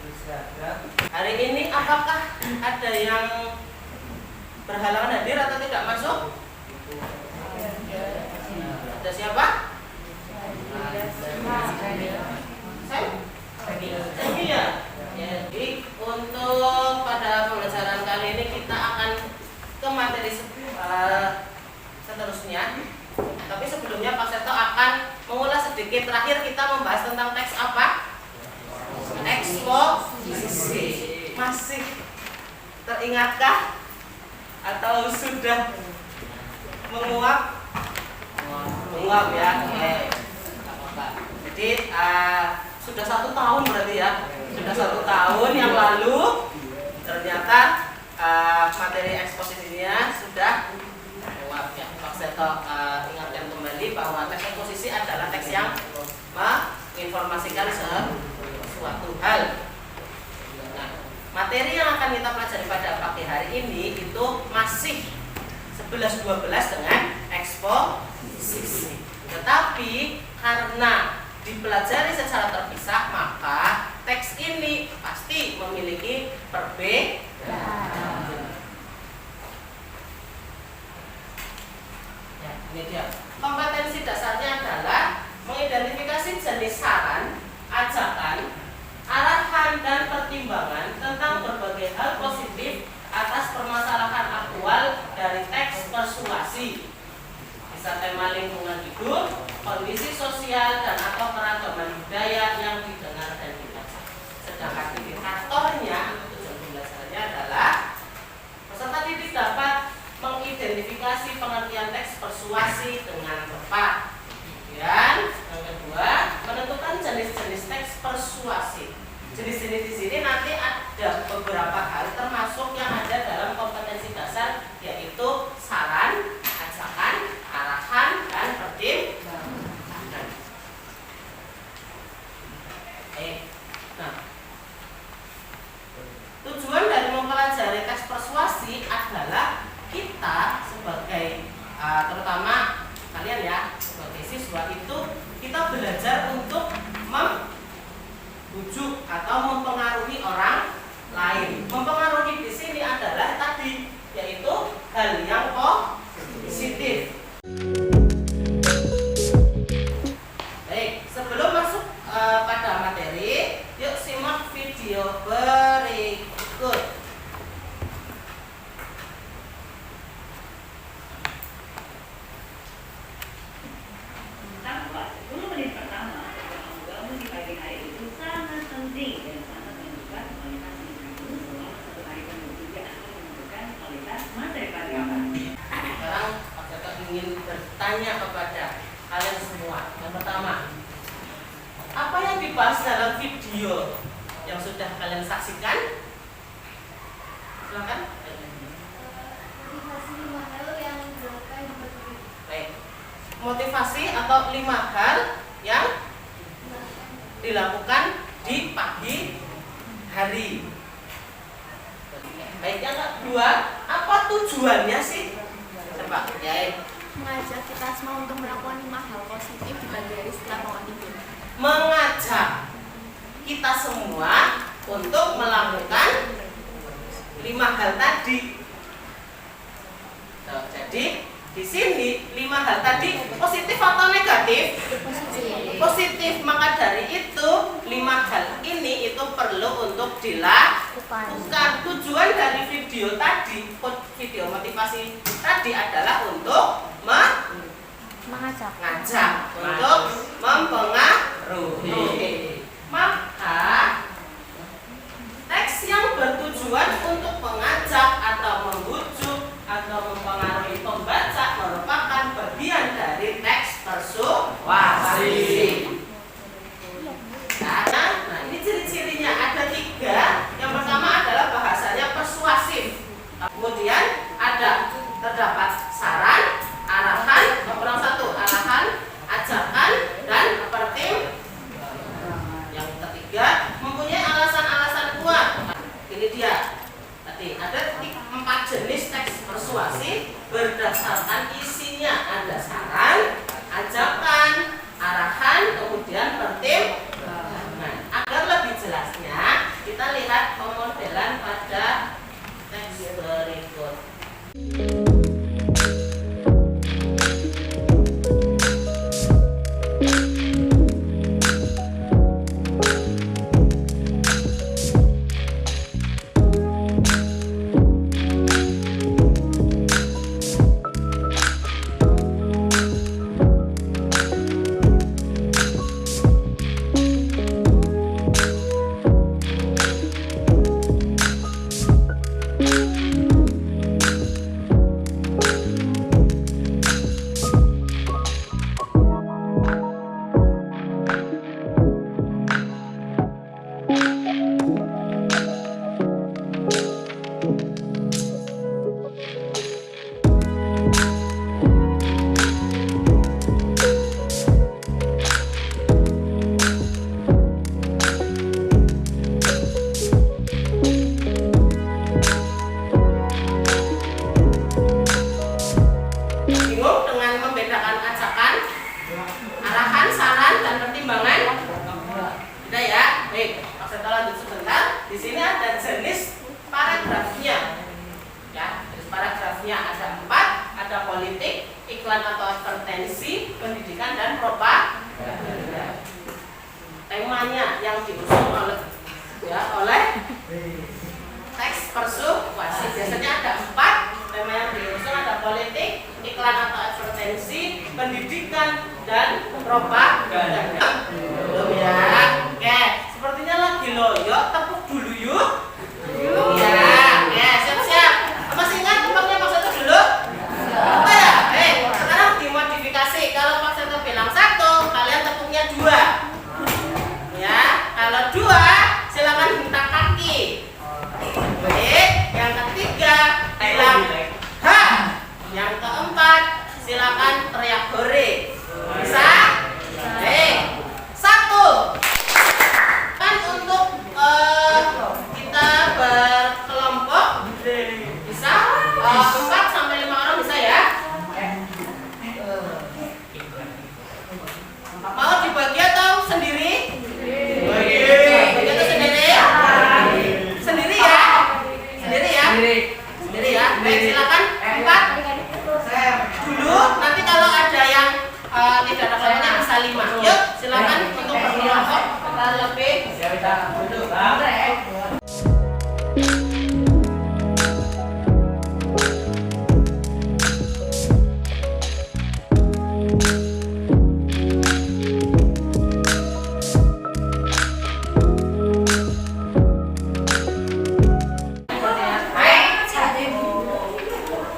Hari ini apakah ada yang berhalangan hadir atau tidak masuk? Ada siapa? Saya ya. Jadi untuk pada pembelajaran kali ini kita akan ke materi seterusnya. Tapi sebelumnya Pak Seto akan mengulas sedikit. Terakhir kita membahas tentang teks apa? Eksposisi. Masih teringatkah? Atau sudah menguap? Menguap ya. Oke. Jadi sudah 1 tahun berarti ya. Sudah 1 tahun yang lalu ternyata materi eksposisinya sudah menguap ya. Pak Seto ingatkan kembali bahwa teks eksposisi adalah teks yang menginformasikan suatu hal. Nah, materi yang akan kita pelajari pada pagi hari ini itu masih 11-12 dengan eksposisi. Tetapi karena dipelajari secara terpisah, maka teks ini pasti memiliki perbedaan. Ya, ini dia. Kompetensi dasarnya adalah mengidentifikasi jenis saran, ajakan, arahan dan pertimbangan tentang berbagai hal positif atas permasalahan aktual dari teks persuasi. Bisa tema lingkungan hidup, kondisi sosial dan atau keragaman budaya yang didengar dan dibaca. Sedangkan indikatornya untuk tujuan pembelajarannya adalah peserta didik dapat mengidentifikasi pengertian teks persuasi dengan tepat. Kemudian yang kedua, menentukan jenis-jenis teks persuasi. Jenis-jenis di sini nanti ada beberapa hal termasuk yang ada dalam kompetensi dasar, yaitu saran, ajakan, arahan, dan pertimbangan. Nah, tujuan dari mempelajari teks persuasi adalah kita sebagai terutama kalian ya sebagai siswa itu kita belajar untuk membujuk atau mempengaruhi orang lain. Mempengaruhi di sini adalah tadi yaitu hal yang positif. Baik, sebelum masuk pada materi, yuk simak video berikut. Bertanya kepada kalian semua. Yang pertama, apa yang dibahas dalam video yang sudah kalian saksikan? Silakan. Motivasi 5 hal yang dilakukan di pagi. Baik. Motivasi atau 5 hal yang dilakukan di pagi hari. Baik, yang kedua, apa tujuannya sih? Coba, ya. Mengajak kita semua untuk melakukan 5 hal positif di pagi hari setelah bangun tidur. Mengajak kita semua untuk melakukan 5 hal tadi. Jadi di sini 5 hal tadi positif atau negatif? Positif. Maka dari itu 5 hal ini itu perlu untuk dilakukan. Tujuan dari video tadi, video motivasi tadi adalah untuk mengajak untuk mempengaruhi. Maka teks yang bertujuan untuk mengajak atau membujuk atau mempengaruhi pembaca merupakan bagian dari teks persuasi. Nah, ini ciri-cirinya ada 3. Yang pertama adalah bahasanya persuasif. Kemudian terdapat saran, arahan, kurang 1, arahan, ajakan, dan pertimbangan. Yang ketiga, mempunyai alasan-alasan kuat. Ini dia. Tadi ada 4 jenis teks persuasi berdasarkan isinya. Ada saran, ajakan, arahan, kemudian pertimbangan. Agar lebih jelasnya, kita bingung dengan membedakan ajakan, arahan, saran, dan pertimbangan? Tidak ya? Baik, kita lanjut sebentar. Di sini ada jenis paragrafnya. Ya, jenis paragrafnya ada 4, ada politik, iklan atau advertensi, pendidikan, dan propaganda. Temanya yang diusung oleh teks persuasi. Biasanya ada 4 tema yang diusung, ada politik, iklan atau advertensi, pendidikan, dan propaganda. Belum ya? Oke, sepertinya lagi loyo, tepuk dulu yuk. Ya, oke, siap-siap. Masih ingat tepuknya Pak Seto dulu? Apa ya? Sekarang dimodifikasi. Kalau Pak Seto bilang 1, kalian tepuknya 2. Ya, kalau 2, silakan hentak kaki. Baik, yang ketiga bilang H. Yang keempat silakan teriak hore. Bisa? Baik. 1. Kan untuk kita berkelompok bisa 4 sampai 5 orang bisa ya? Mau dibagi atau sendiri? Bagi atau sendiri? Sendiri ya? Sendiri ya? Sendiri ya? Baik, silakan 4 dulu. Nanti kalau ada yang tidak ada kelompoknya bisa 5. Yuk, silakan untuk berkelompok lebih dulu.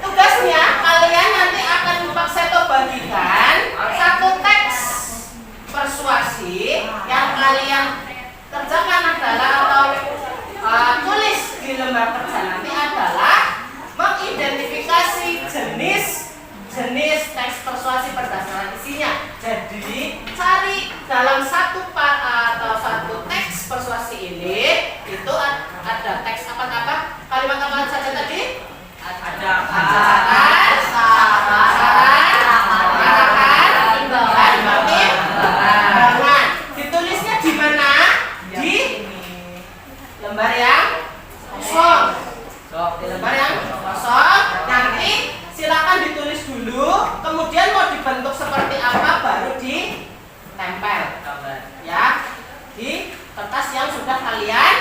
Tugasnya kalian nanti akan Pak Seto bagikan 1 teks persuasi yang kalian kerjakan adalah atau tulis di lembar kerja nanti adalah mengidentifikasi jenis teks persuasi berdasarkan isinya. Jadi cari dalam satu teks persuasi ini itu ada teks apa kalimat apa saja tadi? Ada ajakan, saran, arahan, himbauan, pertimbangan. Ditulisnya di mana? Di lembar yang kosong. Di lembar yang kosong. Nanti silakan ditulis dulu. Kemudian mau dibentuk seperti apa baru ditempel. Ya, di kertas yang sudah kalian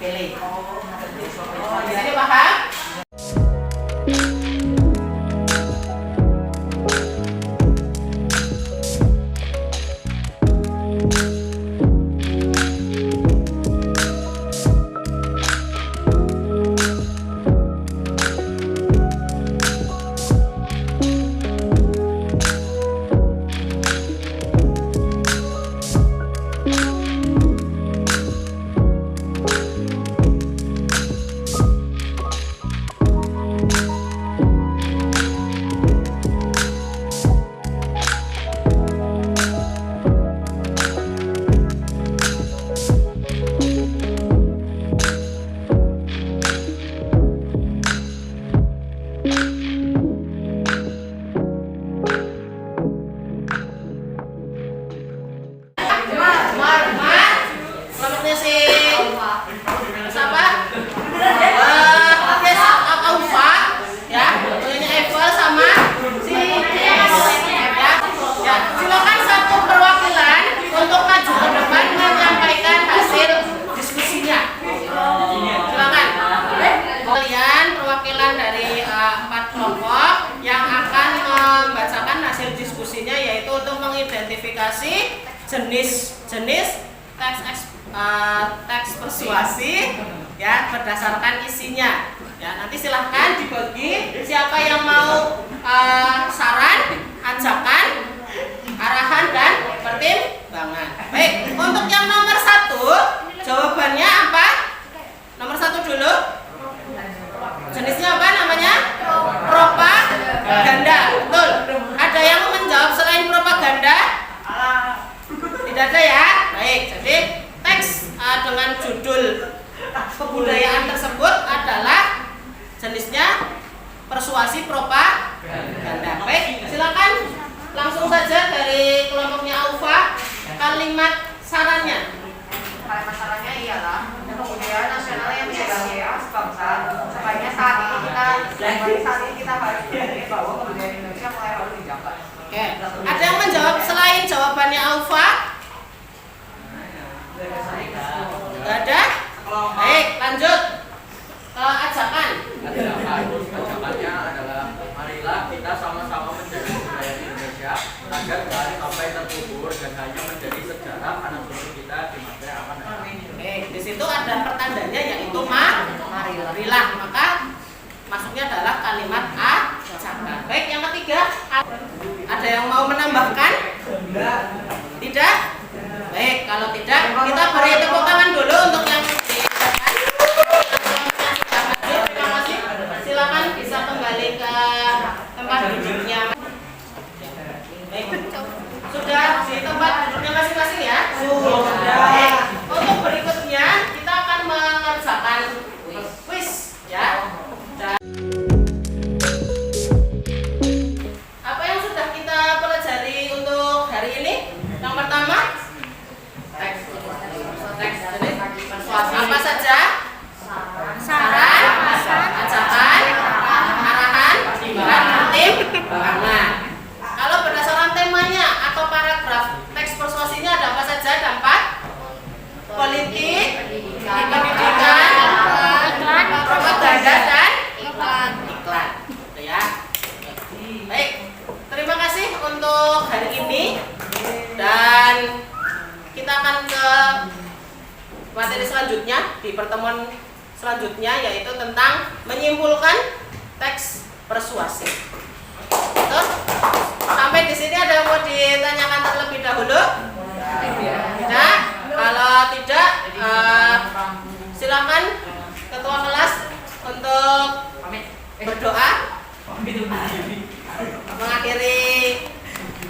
pilih. Di sini paham? Mengidentifikasi jenis teks persuasi ya berdasarkan isinya. Ya, nanti silahkan dibagi siapa yang mau saran, ajakan, arahan, dan pertimbangan. Baik, untuk yang nomor 1 jawabannya apa? Nomor 1 dulu. Jenisnya apa namanya? Propaganda. Betul. Ada yang menjawab selain propaganda? Tidak ada ya? Baik, jadi teks dengan judul kebudayaan tersebut adalah jenisnya persuasi propaganda. Baik. saja dari kelompoknya Aufa kalimat sarannya. Kalimat sarannya ialah kebudayaan nasional yang menjadi bangsa. Sebaiknya saat ini kita harus berpikir bahwa kebudayaan Indonesia mulai harus dijaga. Oke. Ada yang menjawab selain jawabannya Aufa? Gak ada? Baik, lanjut ke ajakan. Ajakannya adalah marilah kita sama-sama menjaga budaya Indonesia agar jangan sampai terkubur dan hanya menjadi sejarah anak cucu kita di masa yang akan datang. Oke, di situ ada pertandanya yaitu marilah. Maka masuknya adalah kalimat ajakan. Baik, yang ketiga, ada yang mau menambahkan? Tidak? Baik, kalau tidak kita beri tepuk tangan dulu untuk yang diajakan. Terima kasih. Silakan bisa kembali ke tempat duduknya. Baik. Sudah di tempat duduknya masing-masing ya? Sudah. Baik. Untuk berikutnya kita akan mengerjakan kuis ya. Apa yang sudah kita pelajari untuk hari ini? Yang pertama, teks. Jadi persuasi apa saja? Saran, ajakan, arahan, pertimbangan. Kalau berdasarkan temanya atau paragraf teks persuasinya ada apa saja? Ada 4: politik, pendidikan, propaganda, dan iklan. Gitu ya. Baik, terima kasih untuk hari ini dan kita akan ke materi selanjutnya di pertemuan selanjutnya yaitu tentang menyimpulkan teks persuasi. Betul? Sampai di sini ada yang mau ditanyakan terlebih dahulu? Tidak? Kalau tidak, silakan ketua kelas untuk berdoa mengakhiri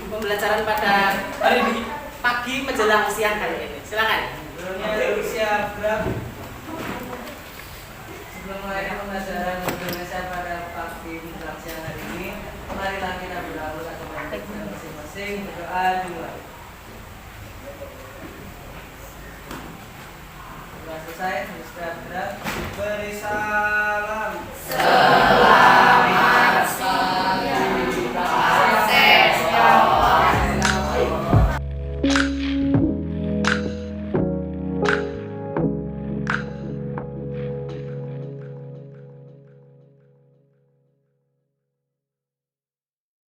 pembelajaran pada hari ini pagi menjelang siang hari ini. Silakan. Sebelum mulai pembelajaran Indonesia pada pagi menjelang siang hari ini, marilah kita berdoa atau masing-masing berdoa dimulai. Setelah selesai, beristirahat. Berisah